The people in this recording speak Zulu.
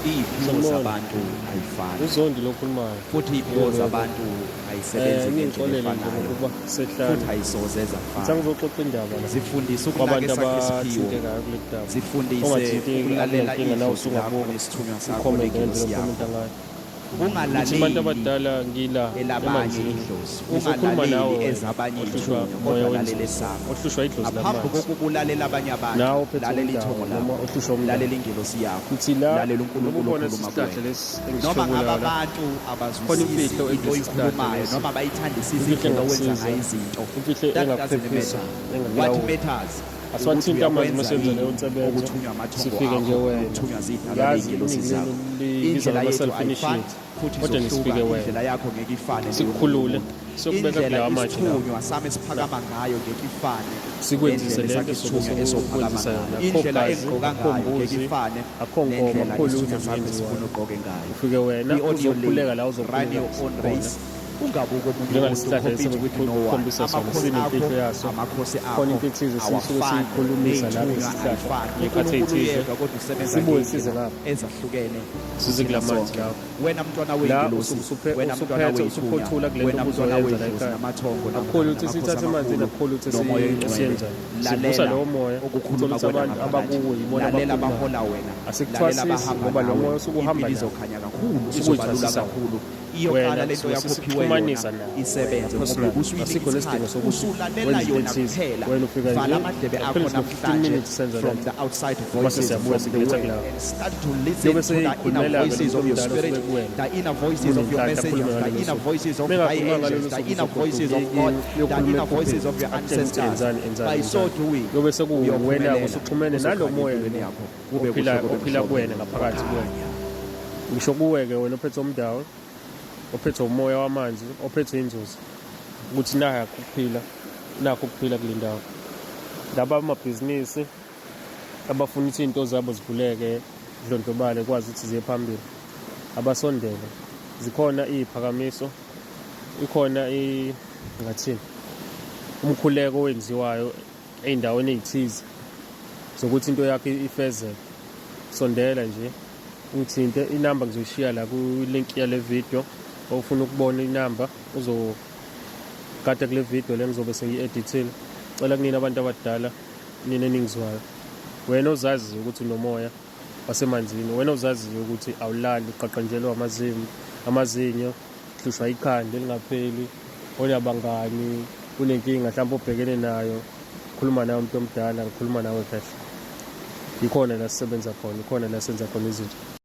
iy'mpilo zabantu ayifani uzondi lo khulumayo futhi iy'mpilo zabantu ayisebenzi ngendlela efanayo futhi ayisoze zafana. sangizoxoxa indaba la Zifundisa kwabantu ukunakesa isiphiwo, abathintekayo kule daba zifundise ongathinteki ukulalela akunankinga nawe idlozi lakho usungabuka nesithunywa sakho ucomment nengelosi ngendlela yakho. okhomenta ngayo ukuthi Ungalaleli abantu abadala ngila elabanye emanzini idlozi, uzokhuluma nawe ungalaleli ezabanye ohlushwa iy'thunywa umoya kodwa lalela wenziza esakho. ohlushwa idlozi Ngaphambi lamanzi kokuba ulalela abanye abantu, nawe uphethe lalela umdawo ithongo noma lakho, ohlushwa umdawo lalela ingelosi yakho, kuthi la lalela uNkulunkulu ubona okhuluma isihlahla kuwena. lesi Noma ngabe engisho abantu khona abazwisisi imfihlo into ekulesi sihlahla oyikhulumayo lesi. noma bayithandisise Imfihlo indlela owenza engasiza, ngayo izinto, imfihlo that doesn't engakuphephisa, matter. engakulawula. What matters asiwathinta amanzi uyakwenza masenza leyo yini nsebenzo okuthunywa amathongo sifike akho, ngewena okuthunywa zidalwa yazi ney'ngelosi iningi zakho. libiza Indlela yethu ngama-self-finish ayifani yethu futhi kodwa nisifike izohluka, wena indlela yakho ngeke ifane sikukhulule neyomuntu. sokubeka Indlela kulawa manje lawo isithunywa sami esiphakama ngayo ngeke ifane sikwenzise nendlela lento esakhe isithunywa esophakama sokukwenzisa ngayo. yona Indlela gazi engigqoka akho ngayo ngeke mbuzi ifane akho nkomo nendlela akho lutho isithunywa sami ezenziwayo esifuna ugqoke ngayo. ufike wena Be on your uzokhuleka lane, la run uzokhuleka your own khona race. Ungabuki omunye njengalesihlahla umuntu compete with no one. esikhombisa sona Amakhosi sinemfihlo akho, yaso amakhosi akho khona into ethize sisuke awafani, siyikhulumisa lapho ney'thunywa isihlahla ayifani. ngey'khathi uNkulunkulu ey'thize uyedwa kodwa usebenza sibuye size ngey'ndlela ngapha ezahlukene size kula kuthina manzi sonke. lawo Wena mntwana la wey'ngelosi, wena mntwana usuphethe wey'thunywa, usuphothula kule wena nto mntwana uzoyenza la wedlozi ekhaya namathongo akukhulu ukuthi sithathe emanzini akukhulu ukuthi nomoya oyingcwele. siyenzayo sivusa Lalela lowo moya okukhuluma uthola ukuthi kwena abantu ngaphakathi. abakuwo yibona Lalela abakhulumayo. abahola wena, Asikuthwasisi lalela abahamba ngoba lo nawe. moya usuke uhamba Impilo nawe. izokhanya kakhulu, Usuke izoba lula uyithwasisa kakhulu. Iyoqala wena lento yakho ophiwe sikuxhumanisa yona nawe isebenze personal. ngoba usuyinika Asikho nesidingo isikhathi, sokuthi usulalela wenze yona into ethize. kuphela. Wena ufika Vala nje amadebe akho aphelele 15 namhlanje minutes senza from lento. the outside Mase voices siyabuya from the siletha word kulawo. and start to listen Kuyobe to the inner seyikhulumela-ke voices lo of your muntu omdala spirit, osuke kuwena. the inner voices of your Kunomdala messengers, akhuluma the ngalolo inner suku. voices of thy Mengakhuluma angels, ngalolo the suku inner uzokhuluma voices of yini, God, the uyokhuluma inner ekhupheni. voices of your Akutshela ukuthi ancestors. enzani, By so doing, kuyobe sekuwena uyophumelela. usuxhumene nalo Kuzokhanya moya empilweni yakho. Kube kuhle, kube ophila mhlophe. kuwena ngaphakathi kuwena Khanya. ngisho kuwe-ke wena ophethe umdawo ophethe umoya wamanzi ophethe inzuzo ukuthi nakho ukuphila kule ndawo laba amabhizinisi abafuna ukuthi iy'nto zabo zivuleke zidlondlobale kwazi ukuthi ziye phambili abasondele zikhona iy'phakamiso ikhona ngathini umkhuleko owenziwayo ey'ndaweni ey'thize zokuthi into yakho ifezeke sondela nje uthinte inamba ngizoyishiya la ku-link yale video ofuna ukubona inamba uzogada kule video le ngizobe sengiyi-edithile cela kunina abantu abadala nina eningizwayo wena ozaziyo ukuthi unomoya wasemanzini wena ozaziyo ukuthi awulali uqaqanjelwa amazinyo hlushwa ikhanda elingapheli onabangani unenkinga mhlawumbe obhekene nayo khuluma nawe umuntu omdala ngikhuluma nawe kahle ikhona la sisebenza khona ikhona la senza khona izinto